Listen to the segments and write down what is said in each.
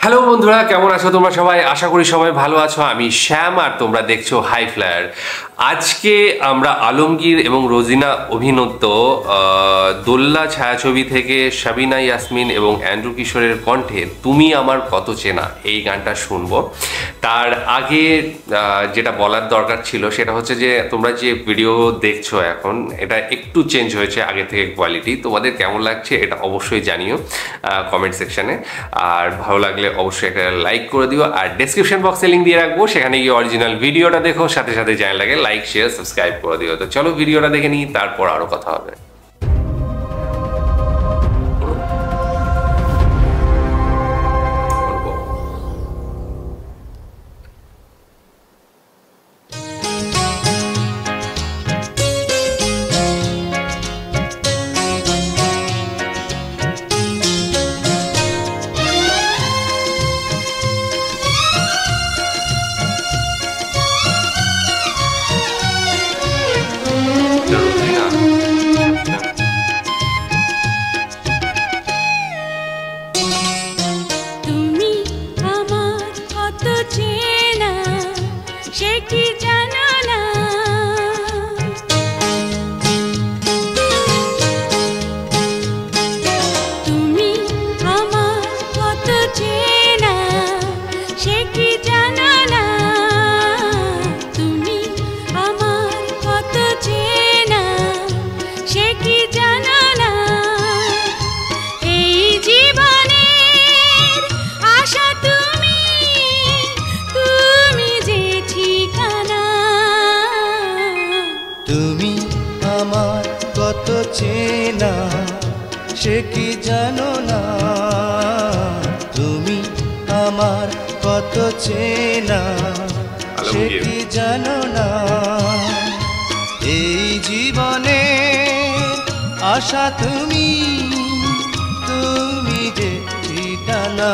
Hello বন্ধুরা, কেমন আছো তোমরা সবাই? আশা করি সবাই ভালো আছো। আমি শ্যাম আর তোমরা দেখছো হাই ফ্লায়ার। আজকে আমরা আলমগীর এবং রোজিনা অভিনীত দোল্লা ছায়াছবি থেকে সাবিনা ইয়াসমিন এবং অ্যান্ড্রু কিশোরের কণ্ঠে তুমি আমার কত চেনা এই গানটা শুনবো। তার আগে যেটা বলার দরকার ছিল সেটা হচ্ছে যে তোমরা যে ভিডিও দেখছো এখন, এটা একটু চেঞ্জ হয়েছে আগে থেকে কোয়ালিটি। তোমাদের কেমন লাগছে এটা অবশ্যই জানিও কমেন্ট সেকশানে। আর ভালো লাগলে অবশ্যই একটা লাইক করে দিও, আর ডেসক্রিপশন বক্সে লিঙ্ক দিয়ে রাখবো, সেখানে গিয়ে অরিজিনাল ভিডিওটা দেখো, সাথে সাথে চ্যানেল লাগে লাইক শেয়ার সাবস্ক্রাইব করে দিও। তো চলো ভিডিওটা দেখে নিই, তারপর আরো কথা হবে। চেনা সে কি জানো না, তুমি আমার কত চেনা সে কি জানো না। এই জীবনে আশা তুমি, তুমি যে ঠিকানা।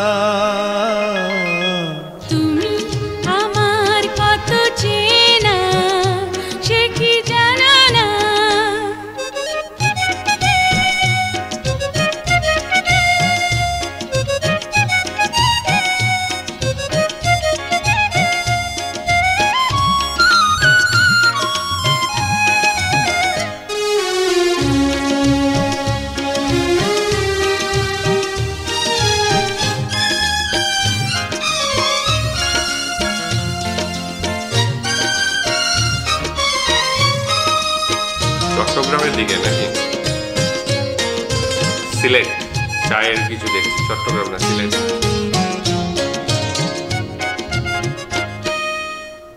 তুমি আমার কত চেনা সে কি জানো না। চট্টগ্রামের দিকে নাকি সিলেট? চায়ের কিছু দেখছি, চট্টগ্রাম না সিলেট।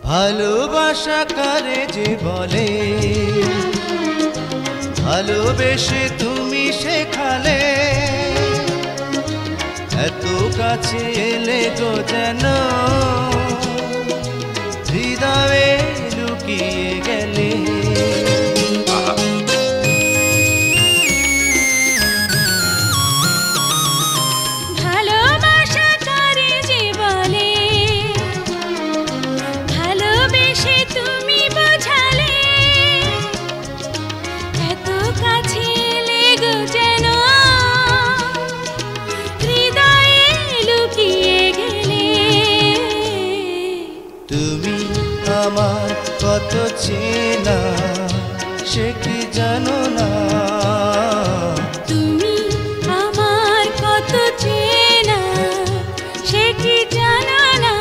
ভালোবাসা কারে যে বলে, ভালোবেসে তুমি শেখালে, এত কাছে এলে গো যেন হৃদয়ে লুকিয়ে গেলে। আমার কত চেনা সে কি জানো না, তুমি আমার কত চেনা সে কি জানো না।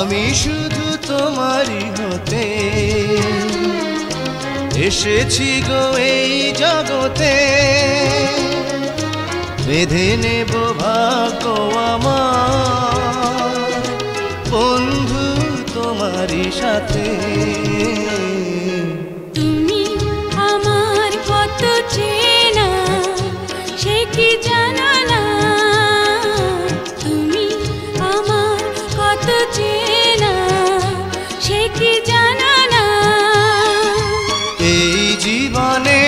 আমি শুধু তোমারই হতে এসেছি গো এই জগতে, বেঁধে নেব ভাগ্য আমার বন্ধু তোমারই সাথে। তুমি আমার কত চেনা সে কি জানা না, তুমি আমার কত চেনা সে কি জানা না। এই জীবনে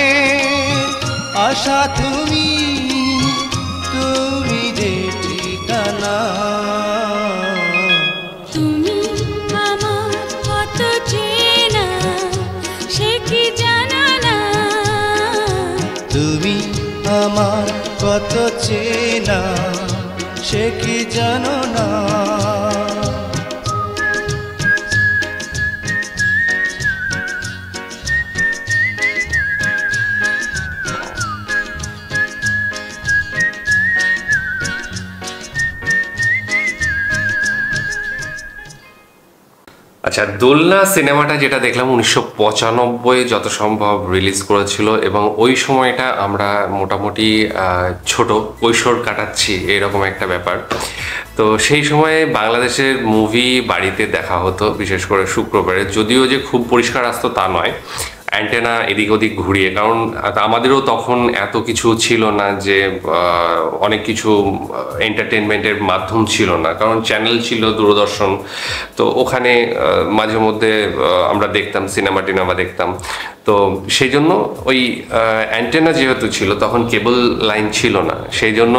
আশা তুমি, তুমি যে ঠিকানা। তুমি আমার কত চেনা সে কি জানা না, তুমি আমার কত চেনা সে কি জানো না। আচ্ছা, দোলনা সিনেমাটা যেটা দেখলাম 1995 যত সম্ভব রিলিজ করেছিল, এবং ওই সময়টা আমরা মোটামুটি ছোট কৈশোর কাটাচ্ছি এরকম একটা ব্যাপার। তো সেই সময়ে বাংলাদেশের মুভি বাড়িতে দেখা হতো, বিশেষ করে শুক্রবারে, যদিও যে খুব পরিষ্কার আসতো তা নয়, অ্যান্টেনা এদিক ওদিক ঘুরিয়ে, কারণ আমাদেরও তখন এত কিছু ছিল না যে অনেক কিছু এন্টারটেনমেন্টের মাধ্যম ছিল না, কারণ চ্যানেল ছিল দূরদর্শন, তো ওখানে মাঝে মধ্যে আমরা দেখতাম সিনেমা টিনেমা দেখতাম। তো সেই জন্য ওই অ্যান্টেনা যেহেতু ছিল, তখন কেবল লাইন ছিল না, সেই জন্য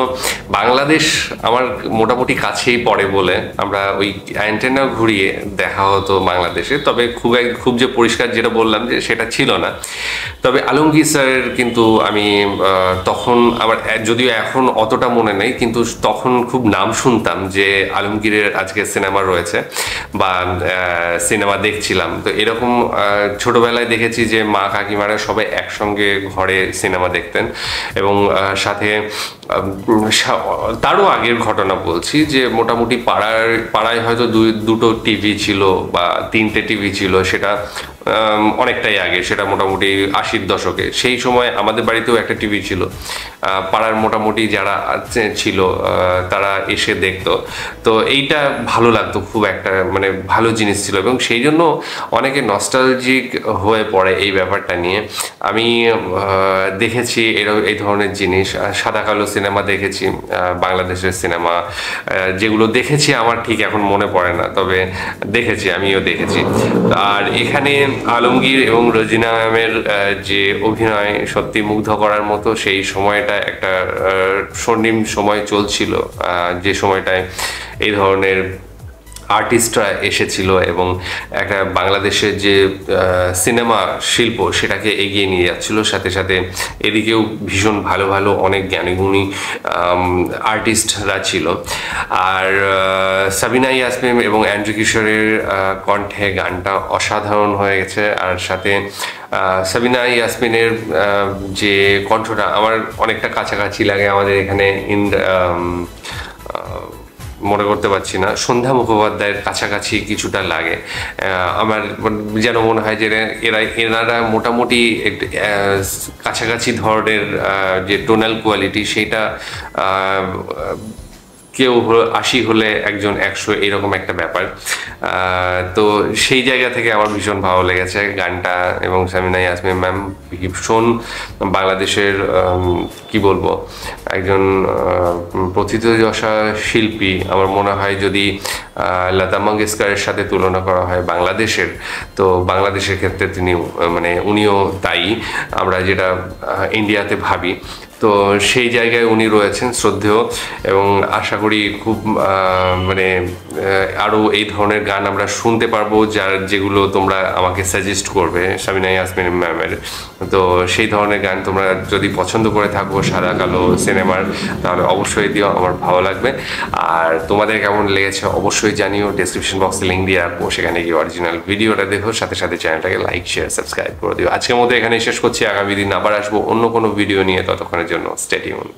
বাংলাদেশ আমার মোটামুটি কাছেই পড়ে বলে আমরা ওই অ্যান্টেনা ঘুরিয়ে দেখা হতো বাংলাদেশে। তবে খুব যে পরিষ্কার যেটা বললাম যে সেটা ছিল না। তবে আলমগীর স্যারের কিন্তু আমি তখন আমার, যদিও এখন অতটা মনে নেই, কিন্তু তখন খুব নাম শুনতাম যে আলমগীরের আজকে সিনেমা রয়েছে বা সিনেমা দেখছিলাম। তো এরকম ছোটবেলায় দেখেছি যে মা কাকিমারা সবাই একসঙ্গে ঘরে সিনেমা দেখতেন, এবং সাথে তারও আগের ঘটনা বলছি যে মোটামুটি পাড়ায় হয়তো দুটো টিভি ছিল বা তিনটে টিভি ছিল, সেটা অনেকটাই আগে, সেটা মোটামুটি 80-র দশকে। সেই সময় আমাদের বাড়িতেও একটা টিভি ছিল, পাড়ার মোটামুটি যারা ছিল তারা এসে দেখতো। তো এইটা ভালো লাগতো, খুব একটা মানে ভালো জিনিস ছিল, এবং সেই জন্য অনেকে নস্টালজিক হয়ে পড়ে এই ব্যাপারটা নিয়ে। আমি দেখেছি এই ধরনের জিনিস, সাদা কালো সিনেমা দেখেছি, বাংলাদেশের সিনেমা যেগুলো দেখেছি আমার ঠিক এখন মনে পড়ে না, তবে দেখেছি, আমিও দেখেছি। আর এখানে আলমগীর এবং রোজিনা ম্যামের যে অভিনয় সত্যি মুগ্ধ করার মতো। সেই সময়টা একটা স্বর্ণিম সময় চলছিল, যে সময়টায় এই ধরনের আর্টিস্টরা এসেছিল এবং একটা বাংলাদেশের যে সিনেমা শিল্প সেটাকে এগিয়ে নিয়ে যাচ্ছিল। সাথে সাথে এদিকেও ভীষণ ভালো ভালো অনেক জ্ঞানীগুণী আর্টিস্টরা ছিল। আর সাবিনা ইয়াসমিন এবং অ্যান্ড্রু কিশোরের কণ্ঠে গানটা অসাধারণ হয়ে গেছে। আর সাথে সাবিনা ইয়াসমিনের যে কণ্ঠটা আমার অনেকটা কাছাকাছি লাগে, আমাদের এখানে মনে করতে পারছি না, সন্ধ্যা মুখোপাধ্যায়ের কাছাকাছি কিছুটা লাগে আমার, যেন মনে হয় যে এনারা মোটামুটি কাছাকাছি ধরনের যে টোনাল কোয়ালিটি, সেইটা কেউ 80 হলে একজন 100, এরকম একটা ব্যাপার। তো সেই জায়গা থেকে আমার ভীষণ ভালো লেগেছে গানটা। এবং সাবিনা ইয়াসমিন ম্যাম ভীষণ বাংলাদেশের কি বলবো একজন প্রথিতযশা শিল্পী। আমার মনে হয় যদি লতা মঙ্গেশকরের সাথে তুলনা করা হয় বাংলাদেশের, তো বাংলাদেশের ক্ষেত্রে উনিও তাই, আমরা যেটা ইন্ডিয়াতে ভাবি। তো সেই জায়গায় উনি রয়েছেন শ্রদ্ধেয়, এবং আশা করি খুব আরও এই ধরনের গান আমরা শুনতে পারবো, যেগুলো তোমরা আমাকে সাজেস্ট করবে সাবিনা ইয়াসমিন ম্যামের। তো সেই ধরনের গান তোমরা যদি পছন্দ করে থাকো সাদা কালো সিনেমার, তাহলে অবশ্যই দিও, আমার ভালো লাগবে। আর তোমাদের কেমন লেগেছে অবশ্যই জানিও, ডেসক্রিপশন বক্সে লিঙ্ক দিয়ে রাখবো, সেখানে গিয়ে অরিজিনাল ভিডিওটা দেখো, সাথে সাথে চ্যানেলটাকে লাইক শেয়ার সাবস্ক্রাইব করে দিও। আজকের মতো এখানে শেষ করছি, আগামী দিন আবার আসবো অন্য কোনো ভিডিও নিয়ে, ততক্ষণের জন্য স্টে টিউনড।